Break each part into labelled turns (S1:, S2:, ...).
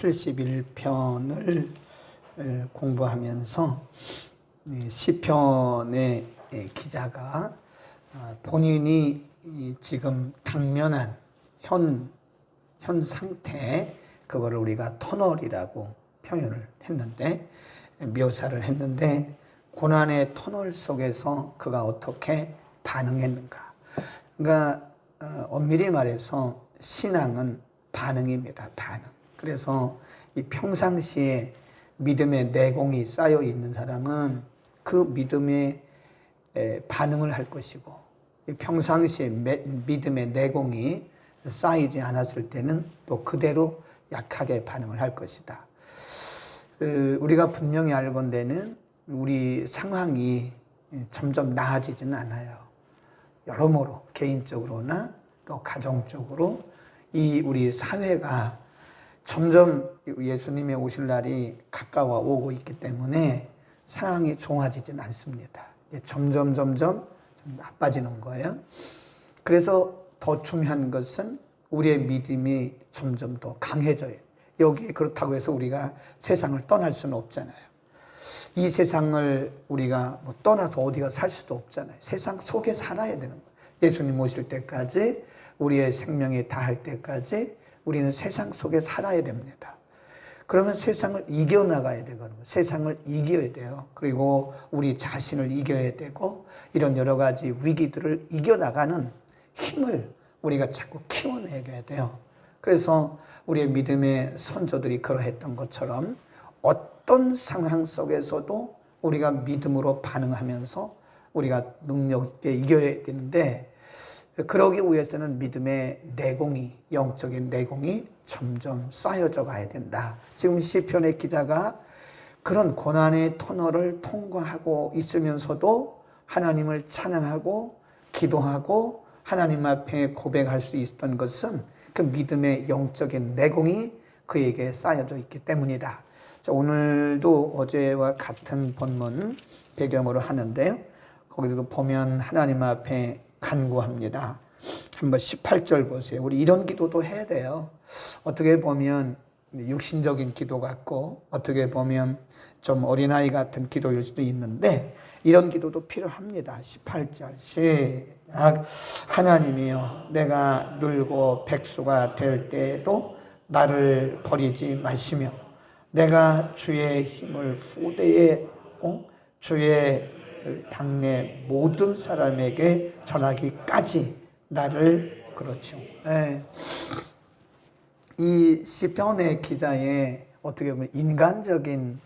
S1: 71편을 공부하면서 시편의 기자가 본인이 지금 당면한 현 상태, 그거를 우리가 터널이라고 표현을 했는데, 묘사를 했는데, 고난의 터널 속에서 그가 어떻게 반응했는가. 그러니까 엄밀히 말해서 신앙은 반응입니다. 반응. 그래서 이 평상시에 믿음의 내공이 쌓여 있는 사람은 그 믿음에 반응을 할 것이고, 평상시에 믿음의 내공이 쌓이지 않았을 때는 또 그대로 약하게 반응을 할 것이다. 우리가 분명히 알건대는 우리 상황이 점점 나아지지는 않아요. 여러모로 개인적으로나 또 가정적으로 이 우리 사회가 점점 예수님의 오실 날이 가까워 오고 있기 때문에 상황이 좋아지진 않습니다. 점점 나빠지는 거예요. 그래서 더 중요한 것은 우리의 믿음이 점점 더 강해져요. 여기 그렇다고 해서 우리가 세상을 떠날 수는 없잖아요. 이 세상을 우리가 떠나서 어디가 살 수도 없잖아요. 세상 속에 살아야 되는 거예요. 예수님 오실 때까지, 우리의 생명이 다할 때까지 우리는 세상 속에 살아야 됩니다. 그러면 세상을 이겨나가야 되거든요. 세상을 이겨야 돼요. 그리고 우리 자신을 이겨야 되고, 이런 여러 가지 위기들을 이겨나가는 힘을 우리가 자꾸 키워내야 돼요. 그래서 우리의 믿음의 선조들이 그러했던 것처럼 어떤 상황 속에서도 우리가 믿음으로 반응하면서 우리가 능력 있게 이겨야 되는데, 그러기 위해서는 믿음의 내공이, 영적인 내공이 점점 쌓여져 가야 된다. 지금 시편의 기자가 그런 고난의 터널을 통과하고 있으면서도 하나님을 찬양하고 기도하고 하나님 앞에 고백할 수 있었던 것은 그 믿음의 영적인 내공이 그에게 쌓여져 있기 때문이다. 자, 오늘도 어제와 같은 본문 배경으로 하는데요. 거기도 보면 하나님 앞에 간구합니다. 한번 18절 보세요. 우리 이런 기도도 해야 돼요. 어떻게 보면 육신적인 기도 같고, 어떻게 보면 좀 어린아이 같은 기도일 수도 있는데, 이런 기도도 필요합니다. 18절 시작. 하나님이여, 내가 늙고 백수가 될 때에도 나를 버리지 마시며, 내가 주의 힘을 후대에 주의 당내 모든 사람에게 전하기까지 나를, 그렇죠. 네. 이 시편의 기자의 어떻게 보면 인간적인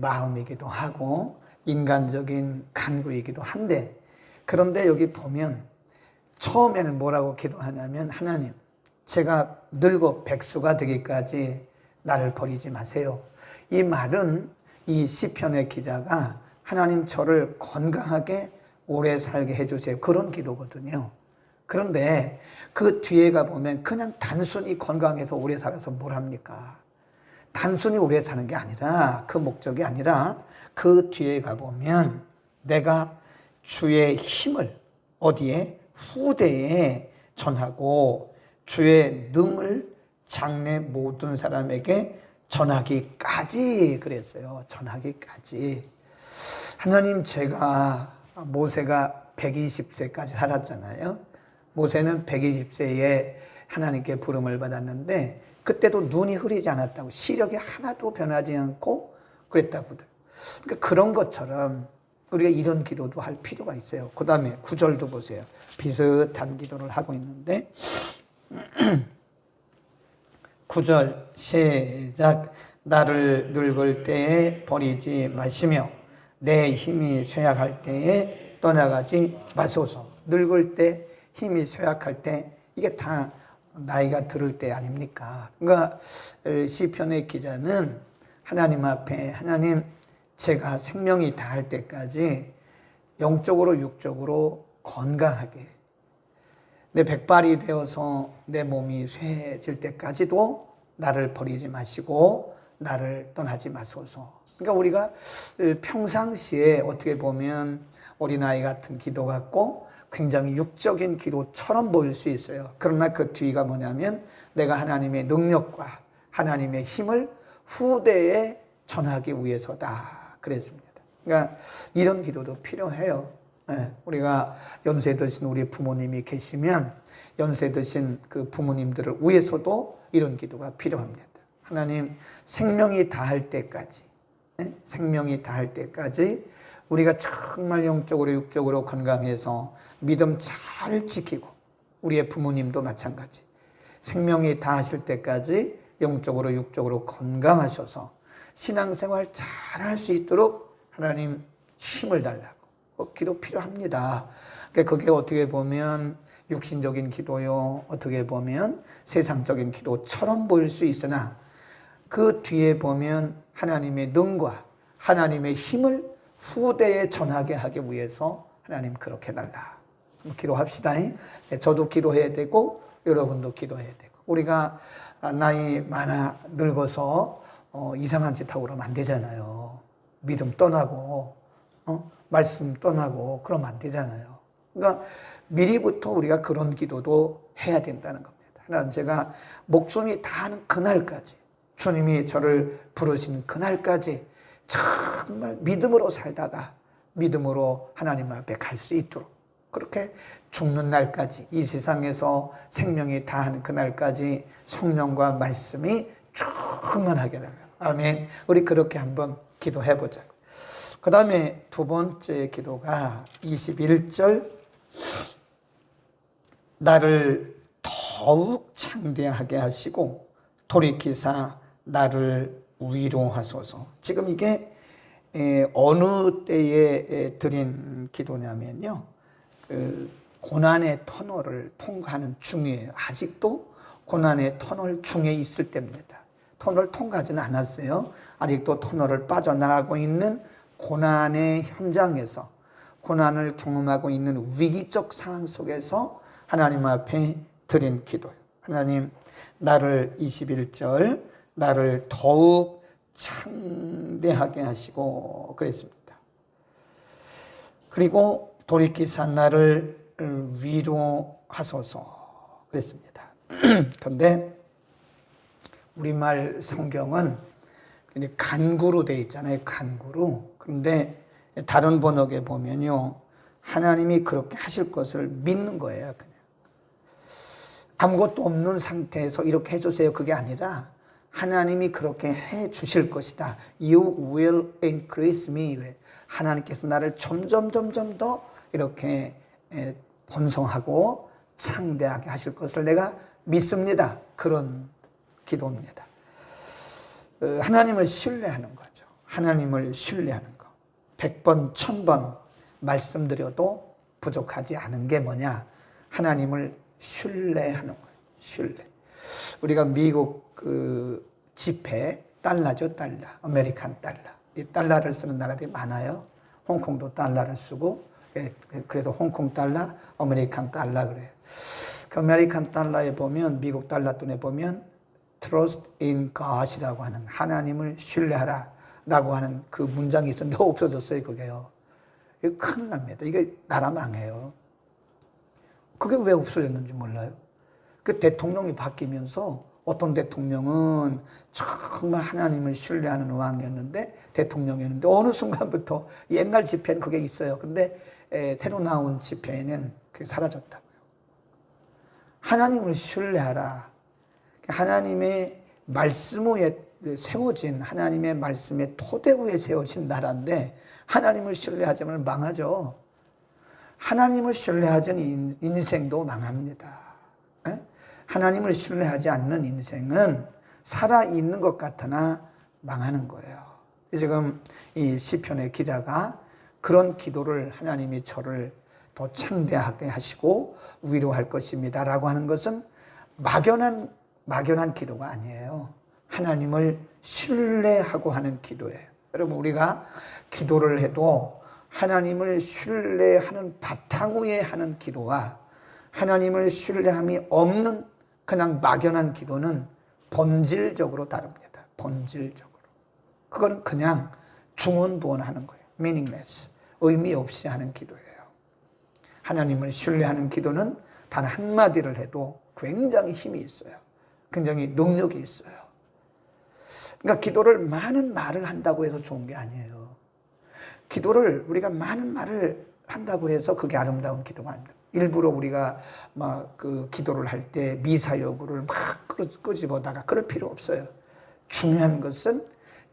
S1: 마음이기도 하고 인간적인 간구이기도 한데, 그런데 여기 보면 처음에는 뭐라고 기도하냐면, 하나님, 제가 늙어 백수가 되기까지 나를 버리지 마세요. 이 말은 이 시편의 기자가 하나님, 저를 건강하게 오래 살게 해주세요, 그런 기도거든요. 그런데 그 뒤에 가보면 그냥 단순히 건강해서 오래 살아서 뭘 합니까? 단순히 오래 사는 게 아니라, 그 목적이 아니라, 그 뒤에 가보면 내가 주의 힘을 어디에? 후대에 전하고 주의 능을 장래 모든 사람에게 전하기까지 그랬어요. 전하기까지. 하나님, 제가 모세가 120세까지 살았잖아요. 모세는 120세에 하나님께 부름을 받았는데 그때도 눈이 흐리지 않았다고, 시력이 하나도 변하지 않고 그랬다고. 그러니까 그런 것처럼 우리가 이런 기도도 할 필요가 있어요. 그 다음에 9절도 보세요. 비슷한 기도를 하고 있는데 9절 시작. 나를 늙을 때에 버리지 마시며 내 힘이 쇠약할 때에 떠나가지 마소서. 늙을 때, 힘이 쇠약할 때, 이게 다 나이가 들을 때 아닙니까? 그러니까 시편의 기자는 하나님 앞에, 하나님, 제가 생명이 다할 때까지 영적으로 육적으로 건강하게, 내 백발이 되어서 내 몸이 쇠해질 때까지도 나를 버리지 마시고 나를 떠나지 마소서. 그러니까 우리가 평상시에 어떻게 보면 어린아이 같은 기도 같고 굉장히 육적인 기도처럼 보일 수 있어요. 그러나 그 뒤가 뭐냐면, 내가 하나님의 능력과 하나님의 힘을 후대에 전하기 위해서다 그랬습니다. 그러니까 이런 기도도 필요해요. 우리가 연세 드신 우리 부모님이 계시면 연세 드신 그 부모님들을 위해서도 이런 기도가 필요합니다. 하나님, 생명이 다할 때까지, 생명이 다할 때까지 우리가 정말 영적으로 육적으로 건강해서 믿음 잘 지키고, 우리의 부모님도 마찬가지, 생명이 다하실 때까지 영적으로 육적으로 건강하셔서 신앙생활 잘할 수 있도록 하나님 힘을 달라고 기도 필요합니다. 그게 어떻게 보면 육신적인 기도요, 어떻게 보면 세상적인 기도처럼 보일 수 있으나 그 뒤에 보면 하나님의 능과 하나님의 힘을 후대에 전하게 하기 위해서 하나님 그렇게 달라. 기도합시다. 저도 기도해야 되고 여러분도 기도해야 되고, 우리가 나이 많아 늙어서 이상한 짓 하고 그러면 안 되잖아요. 믿음 떠나고 말씀 떠나고 그러면 안 되잖아요. 그러니까 미리부터 우리가 그런 기도도 해야 된다는 겁니다. 하나님, 제가 목숨이 다하는 그날까지, 주님이 저를 부르시는 그날까지 정말 믿음으로 살다가 믿음으로 하나님 앞에 갈 수 있도록, 그렇게 죽는 날까지, 이 세상에서 생명이 다하는 그날까지 성령과 말씀이 충만하게 달라고. 아멘. 우리 그렇게 한번 기도해 보자고. 그 다음에 두 번째 기도가 21절, 나를 더욱 창대하게 하시고 돌이키사 나를 위로하소서. 지금 이게 어느 때에 드린 기도냐면요, 고난의 터널을 통과하는 중이에요. 아직도 고난의 터널 중에 있을 때입니다. 터널 통과하지는 않았어요. 아직도 터널을 빠져나가고 있는 고난의 현장에서, 고난을 경험하고 있는 위기적 상황 속에서 하나님 앞에 드린 기도예요. 하나님, 나를 21절, 나를 더욱 창대하게 하시고 그랬습니다. 그리고 돌이키사 나를 위로하소서 그랬습니다. 그런데 우리말 성경은 간구로 되어 있잖아요. 간구로. 그런데 다른 번역에 보면요, 하나님이 그렇게 하실 것을 믿는 거예요. 그냥 아무것도 없는 상태에서 이렇게 해주세요, 그게 아니라 하나님이 그렇게 해 주실 것이다. You will increase me. 하나님께서 나를 점점 더 이렇게 번성하고 창대하게 하실 것을 내가 믿습니다. 그런 기도입니다. 하나님을 신뢰하는 거죠. 하나님을 신뢰하는 거. 100번, 1000번 말씀드려도 부족하지 않은 게 뭐냐? 하나님을 신뢰하는 거예요. 신뢰. 우리가 미국 그 지폐, 달러죠, 달러. 아메리칸 달러. 이 달러를 쓰는 나라들이 많아요. 홍콩도 달러를 쓰고, 그래서 홍콩 달러, 아메리칸 달러 그래요. 그 아메리칸 달러에 보면, 미국 달러 돈에 보면 Trust in God이라고 하는, 하나님을 신뢰하라 라고 하는 그 문장이 있었는데 없어졌어요, 그게요. 이거 큰일 납니다. 이게 나라 망해요. 그게 왜 없어졌는지 몰라요. 그 대통령이 바뀌면서 어떤 대통령은 정말 하나님을 신뢰하는 왕이었는데, 대통령이었는데 어느 순간부터 옛날 지폐는 그게 있어요. 근데 새로 나온 지폐는 그게 사라졌다고요. 하나님을 신뢰하라. 하나님의 말씀 위에 세워진, 하나님의 말씀의 토대 위에 세워진 나라인데 하나님을 신뢰하자면 망하죠. 하나님을 신뢰하지 않은 인생도 망합니다. 하나님을 신뢰하지 않는 인생은 살아있는 것 같으나 망하는 거예요. 지금 이 시편의 기자가 그런 기도를, 하나님이 저를 더 창대하게 하시고 위로할 것입니다 라고 하는 것은 막연한 기도가 아니에요. 하나님을 신뢰하고 하는 기도예요. 여러분, 우리가 기도를 해도 하나님을 신뢰하는 바탕 위에 하는 기도와 하나님을 신뢰함이 없는 그냥 막연한 기도는 본질적으로 다릅니다. 본질적으로. 그거는 그냥 중언부언하는 거예요. meaningless. 의미 없이 하는 기도예요. 하나님을 신뢰하는 기도는 단 한마디를 해도 굉장히 힘이 있어요. 굉장히 능력이 있어요. 그러니까 기도를 많은 말을 한다고 해서 좋은 게 아니에요. 기도를 우리가 많은 말을 한다고 해서 그게 아름다운 기도가 아닙니다. 일부러 우리가 막 그 기도를 할 때 미사 여구를 막 끄집어다가 그럴 필요 없어요. 중요한 것은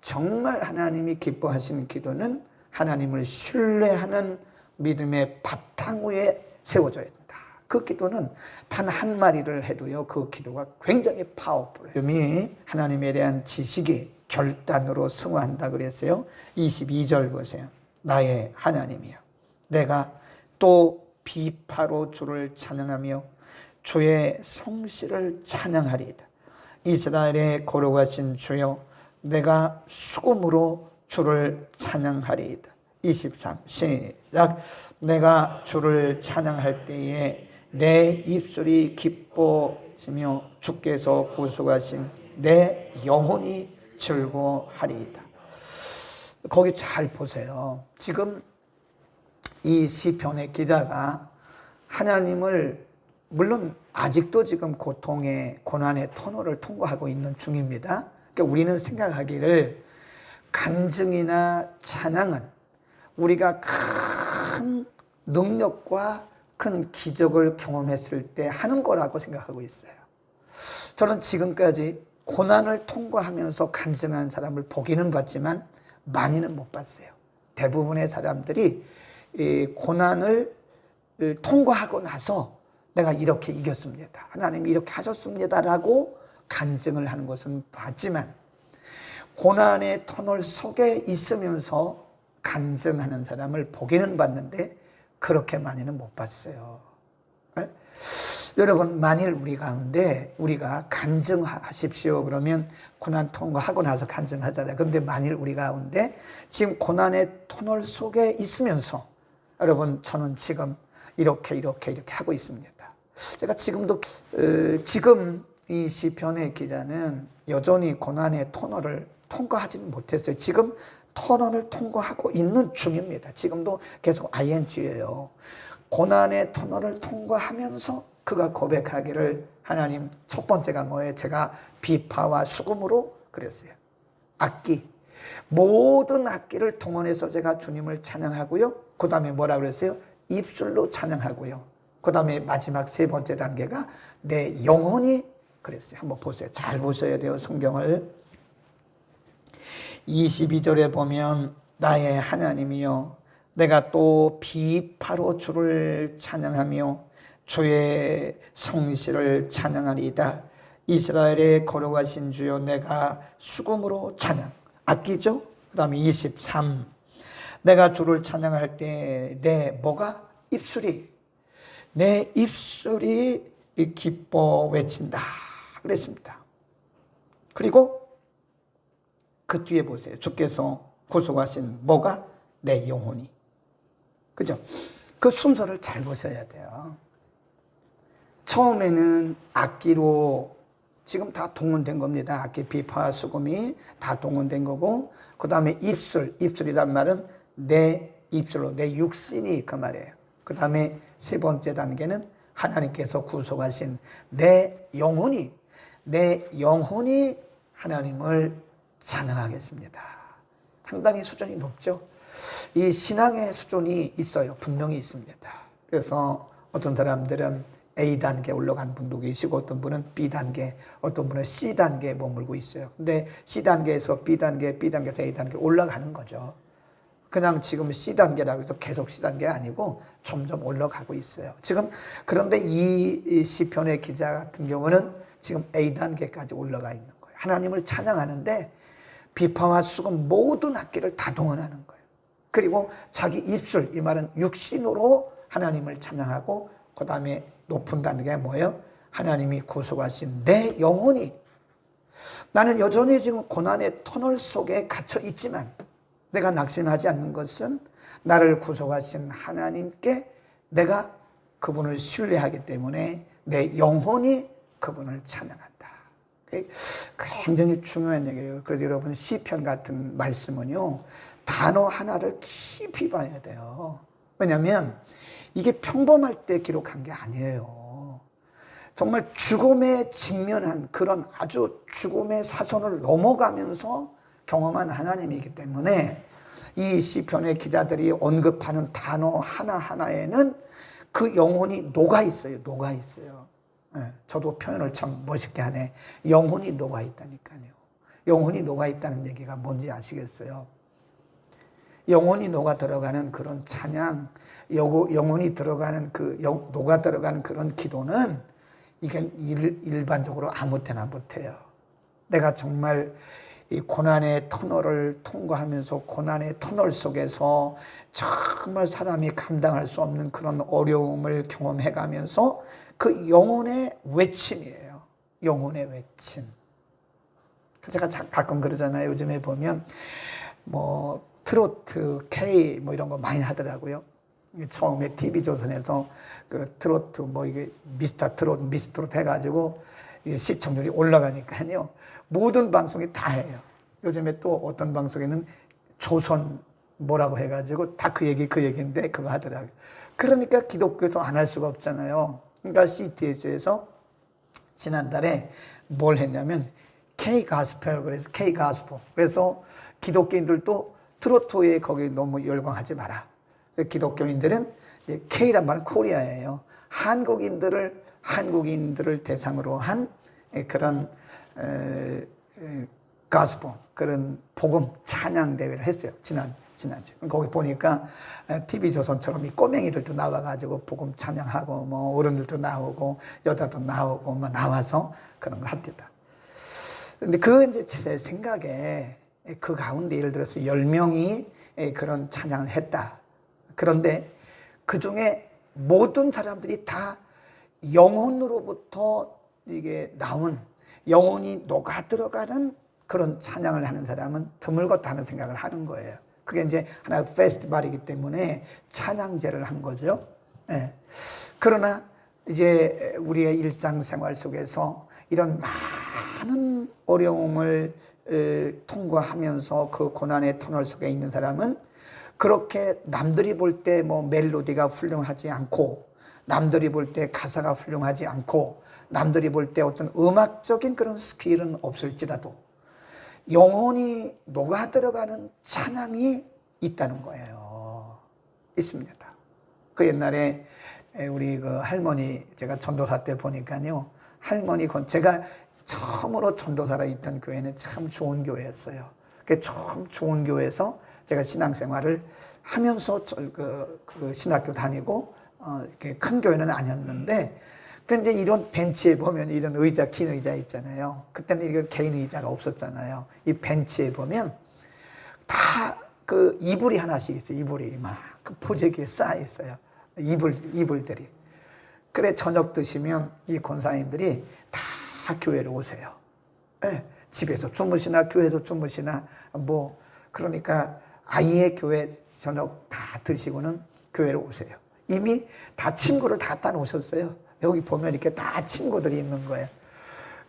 S1: 정말 하나님이 기뻐하시는 기도는 하나님을 신뢰하는 믿음의 바탕 위에 세워져야 된다. 그 기도는 단 한 마디를 해도요, 그 기도가 굉장히 파워풀해요. 믿음이 하나님에 대한 지식이 결단으로 승화한다 그랬어요. 22절 보세요. 나의 하나님이여, 내가 또 비파로 주를 찬양하며 주의 성실을 찬양하리이다. 이스라엘의 거룩하신 주여, 내가 수금으로 주를 찬양하리이다. 23 시작. 내가 주를 찬양할 때에 내 입술이 기뻐지며 주께서 구속하신 내 영혼이 즐거워하리이다. 거기 잘 보세요. 지금 이 시편의 기자가 하나님을, 물론 아직도 지금 고통의 고난의 터널을 통과하고 있는 중입니다. 그러니까 우리는 생각하기를 간증이나 찬양은 우리가 큰 능력과 큰 기적을 경험했을 때 하는 거라고 생각하고 있어요. 저는 지금까지 고난을 통과하면서 간증하는 사람을 보기는 봤지만 많이는 못 봤어요. 대부분의 사람들이 이 고난을 통과하고 나서 내가 이렇게 이겼습니다, 하나님이 이렇게 하셨습니다라고 간증을 하는 것은 봤지만, 고난의 터널 속에 있으면서 간증하는 사람을 보기는 봤는데 그렇게 많이는 못 봤어요. 네? 여러분, 만일 우리 가운데 우리가 간증하십시오 그러면 고난 통과하고 나서 간증하잖아요. 그런데 만일 우리 가운데 지금 고난의 터널 속에 있으면서, 여러분, 저는 지금 이렇게 하고 있습니다. 제가 지금도 지금 이 시편의 기자는 여전히 고난의 터널을 통과하지는 못했어요. 지금 터널을 통과하고 있는 중입니다. 지금도 계속 ing예요. 고난의 터널을 통과하면서 그가 고백하기를, 하나님, 첫 번째가 뭐예요? 제가 비파와 수금으로 그랬어요. 악기, 모든 악기를 동원해서 제가 주님을 찬양하고요. 그 다음에 뭐라 그랬어요? 입술로 찬양하고요. 그 다음에 마지막 세 번째 단계가 내 영혼이 그랬어요. 한번 보세요. 잘 보셔야 돼요, 성경을. 22절에 보면 나의 하나님이여, 내가 또 비파로 주를 찬양하며 주의 성실을 찬양하리이다. 이스라엘의 거룩하신 주여, 내가 수금으로 찬양, 악기죠. 그 다음에 23, 내가 주를 찬양할 때 내 뭐가? 입술이, 내 입술이 기뻐 외친다 그랬습니다. 그리고 그 뒤에 보세요. 주께서 구속하신 뭐가? 내 영혼이. 그죠? 그 순서를 잘 보셔야 돼요. 처음에는 악기로 지금 다 동원된 겁니다. 악기, 비파, 수금이 다 동원된 거고, 그 다음에 입술이란 말은 내 입술로, 내 육신이 그 말이에요. 그 다음에 세 번째 단계는 하나님께서 구속하신 내 영혼이 하나님을 찬양하겠습니다. 상당히 수준이 높죠. 이 신앙의 수준이 있어요. 분명히 있습니다. 그래서 어떤 사람들은 A단계에 올라간 분도 계시고, 어떤 분은 B단계, 어떤 분은 C단계에 머물고 있어요. 근데 C단계에서 B단계에서 A단계 올라가는 거죠. 그냥 지금 C단계라고 해서 계속 C단계가 아니고 점점 올라가고 있어요. 지금 그런데 이 시편의 기자 같은 경우는 지금 A단계까지 올라가 있는 거예요. 하나님을 찬양하는데 비파와 수금 모든 악기를 다 동원하는 거예요. 그리고 자기 입술, 이 말은 육신으로 하나님을 찬양하고, 그 다음에 높은 단계가 뭐예요? 하나님이 구속하신 내 영혼이, 나는 여전히 지금 고난의 터널 속에 갇혀 있지만 내가 낙심하지 않는 것은 나를 구속하신 하나님께 내가 그분을 신뢰하기 때문에 내 영혼이 그분을 찬양한다. 굉장히 중요한 얘기예요. 그래서 여러분, 시편 같은 말씀은요, 단어 하나를 깊이 봐야 돼요. 왜냐하면 이게 평범할 때 기록한 게 아니에요. 정말 죽음에 직면한 그런 아주 죽음의 사선을 넘어가면서 경험한 하나님이기 때문에 이 시편의 기자들이 언급하는 단어 하나하나에는 그 영혼이 녹아 있어요. 녹아 있어요. 저도 표현을 참 멋있게 하네. 영혼이 녹아 있다니까요. 영혼이 녹아 있다는 얘기가 뭔지 아시겠어요? 영혼이 녹아 들어가는 그런 찬양, 영혼이 들어가는 녹아 들어가는 그런 기도는 이게 일반적으로 아무 때나 못해요. 내가 정말 이 고난의 터널을 통과하면서 고난의 터널 속에서 정말 사람이 감당할 수 없는 그런 어려움을 경험해 가면서 그 영혼의 외침이에요. 영혼의 외침. 제가 가끔 그러잖아요. 요즘에 보면 뭐 트로트, K 뭐 이런 거 많이 하더라고요. 처음에 TV조선에서 그 트로트 뭐 이게 미스터 트로트, 미스 트로트 해가지고 시청률이 올라가니까요. 모든 방송이 다 해요. 요즘에 또 어떤 방송에는 조선 뭐라고 해가지고 다 그 얘기인데 그거 하더라고요. 그러니까 기독교도 안 할 수가 없잖아요. 그러니까 CTS에서 지난달에 뭘 했냐면 K-가스펠, 그래서 K-가스펠. 그래서 기독교인들도 트로트에 거기 너무 열광하지 마라. 그래서 기독교인들은 K란 말은 코리아예요. 한국인들을 대상으로 한 그런 가스펠, 그런 복음 찬양 대회를 했어요. 지난주. 거기 보니까 TV조선처럼 이 꼬맹이들도 나와가지고 복음 찬양하고 뭐 어른들도 나오고 여자도 나오고 뭐 나와서 그런 거 합니다. 근데 이제 제 생각에 그 가운데 예를 들어서 10명이 그런 찬양을 했다. 그런데 그 중에 모든 사람들이 다 영혼으로부터 이게 나온 영혼이 녹아 들어가는 그런 찬양을 하는 사람은 드물겠다 하는 생각을 하는 거예요. 그게 이제 하나의 페스티벌이기 때문에 찬양제를 한 거죠. 예. 그러나 이제 우리의 일상생활 속에서 이런 많은 어려움을 통과하면서 그 고난의 터널 속에 있는 사람은 그렇게 남들이 볼 때 뭐 멜로디가 훌륭하지 않고 남들이 볼 때 가사가 훌륭하지 않고 남들이 볼 때 어떤 음악적인 그런 스킬은 없을지라도 영혼이 녹아 들어가는 찬양이 있다는 거예요. 있습니다. 그 옛날에 우리 그 할머니, 제가 전도사 때 보니까요, 할머니 제가 처음으로 전도사로 있던 교회는 참 좋은 교회였어요. 참 좋은 교회에서 제가 신앙생활을 하면서 그 신학교 다니고 이렇게 큰 교회는 아니었는데, 그런데 이런 벤치에 보면 이런 의자, 긴 의자 있잖아요. 그때는 이런 개인 의자가 없었잖아요. 이 벤치에 보면 다 그 이불이 하나씩 있어요. 이불이 막 그 포재기에 쌓여 있어요. 이불들이. 그래 저녁 드시면 이 권사님들이 다 교회로 오세요. 네, 집에서 주무시나 교회에서 주무시나 뭐 그러니까 아예 교회 저녁 다 드시고는 교회로 오세요. 이미 다 침구를 다 따놓으셨어요. 여기 보면 이렇게 다 침구들이 있는 거예요.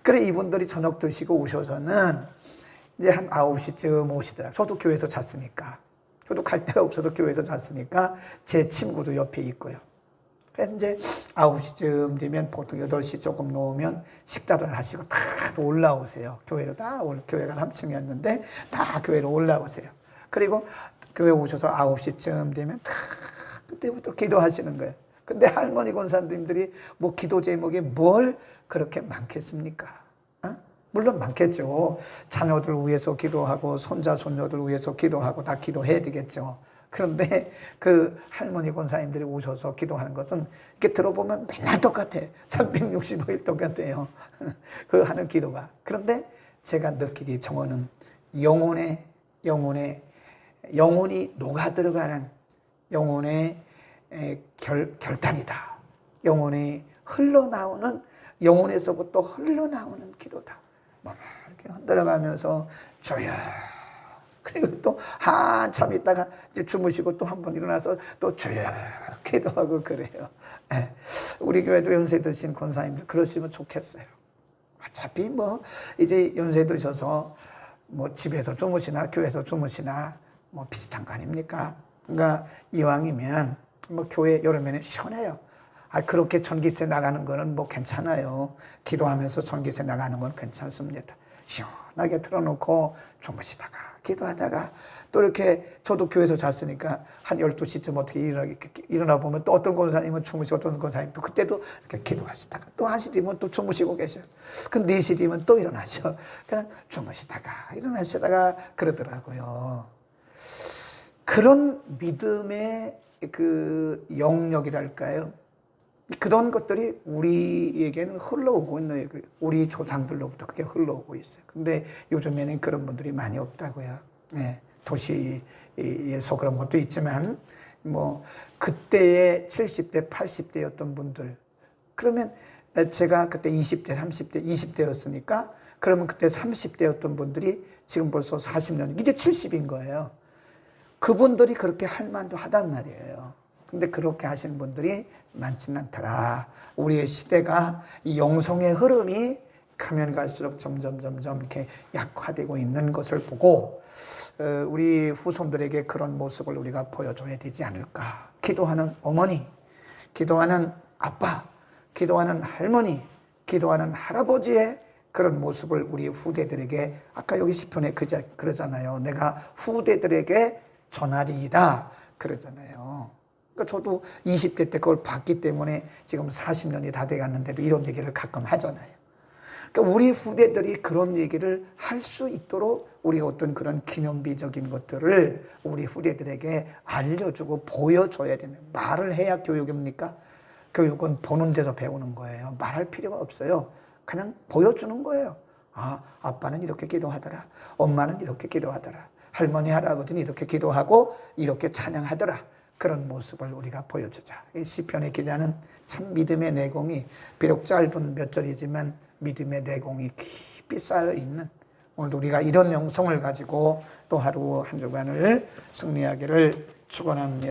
S1: 그래 이분들이 저녁 드시고 오셔서는 이제 한 9시쯤 오시더라고요. 저도 교회에서 잤으니까. 저도 갈 데가 없어도 교회에서 잤으니까 제 침구도 옆에 있고요. 그래서 이제 9시쯤 되면 보통 8시 조금 넘으면 식사를 하시고 다 올라오세요. 교회로 교회가 3층이었는데 다 교회로 올라오세요. 그리고 교회 오셔서 9시쯤 되면 다 그때부터 기도하시는 거예요. 근데 할머니 권사님들이 뭐 기도 제목이 뭘 그렇게 많겠습니까? 물론 많겠죠. 자녀들 위해서 기도하고 손자 손녀들 위해서 기도하고 다 기도해야 되겠죠. 그런데 그 할머니 권사님들이 오셔서 기도하는 것은 이렇게 들어보면 맨날 똑같아. 365일 똑같아요. 그 하는 기도가. 그런데 제가 느끼기 정오는 영혼이 녹아 들어가는 영혼의 결단이다. 영혼이 흘러나오는, 영혼에서부터 흘러나오는 기도다. 막 이렇게 흔들어가면서 조용. 그리고 또 한참 있다가 이제 주무시고 또 한 번 일어나서 또 조용 기도하고 그래요. 우리 교회도 연세 드신 권사님들 그러시면 좋겠어요. 어차피 뭐 이제 연세 드셔서 뭐 집에서 주무시나 교회에서 주무시나 뭐 비슷한 거 아닙니까? 그러니까 이왕이면 뭐 교회 여름에는 시원해요. 그렇게 전기세 나가는 거는 뭐 괜찮아요. 기도하면서 전기세 나가는 건 괜찮습니다. 시원하게 틀어놓고 주무시다가 기도하다가 또 이렇게 저도 교회에서 잤으니까 한 12시쯤 어떻게 일어나 보면 또 어떤 권사님은 주무시고 어떤 권사님 또 그때도 이렇게 기도하시다가 또 1시 뒤면 또 주무시고 계셔요. 그 4시 뒤면 또 일어나셔. 그냥 주무시다가 일어나시다가 그러더라고요. 그런 믿음의 그 영역이랄까요? 그런 것들이 우리에게는 흘러오고 있는, 우리 조상들로부터 그게 흘러오고 있어요. 근데 요즘에는 그런 분들이 많이 없다고요. 네, 도시에서 그런 것도 있지만, 뭐, 그때의 70대, 80대였던 분들, 그러면 제가 그때 20대, 30대, 20대였으니까, 그러면 그때 30대였던 분들이 지금 벌써 40년, 이제 70인 거예요. 그분들이 그렇게 할 만도 하단 말이에요. 근데 그렇게 하시는 분들이 많지는 않더라. 우리의 시대가 이 영성의 흐름이 가면 갈수록 점점 이렇게 약화되고 있는 것을 보고 우리 후손들에게 그런 모습을 우리가 보여줘야 되지 않을까. 기도하는 어머니, 기도하는 아빠, 기도하는 할머니, 기도하는 할아버지의 그런 모습을 우리 후대들에게, 아까 여기 시편에 그러잖아요. 내가 후대들에게 전하리이다 그러잖아요. 그러니까 저도 20대 때 그걸 봤기 때문에 지금 40년이 다 돼갔는데도 이런 얘기를 가끔 하잖아요. 그러니까 우리 후대들이 그런 얘기를 할 수 있도록 우리가 어떤 그런 기념비적인 것들을 우리 후대들에게 알려주고 보여줘야 되는, 말을 해야 교육입니까? 교육은 보는 데서 배우는 거예요. 말할 필요가 없어요. 그냥 보여주는 거예요. 아빠는 이렇게 기도하더라. 엄마는 이렇게 기도하더라. 할머니, 할아버지는 이렇게 기도하고 이렇게 찬양하더라. 그런 모습을 우리가 보여주자. 이 시편의 기자는 참 믿음의 내공이, 비록 짧은 몇 절이지만 믿음의 내공이 깊이 쌓여 있는, 오늘도 우리가 이런 영성을 가지고 또 하루 한 주간을 승리하기를 축원합니다.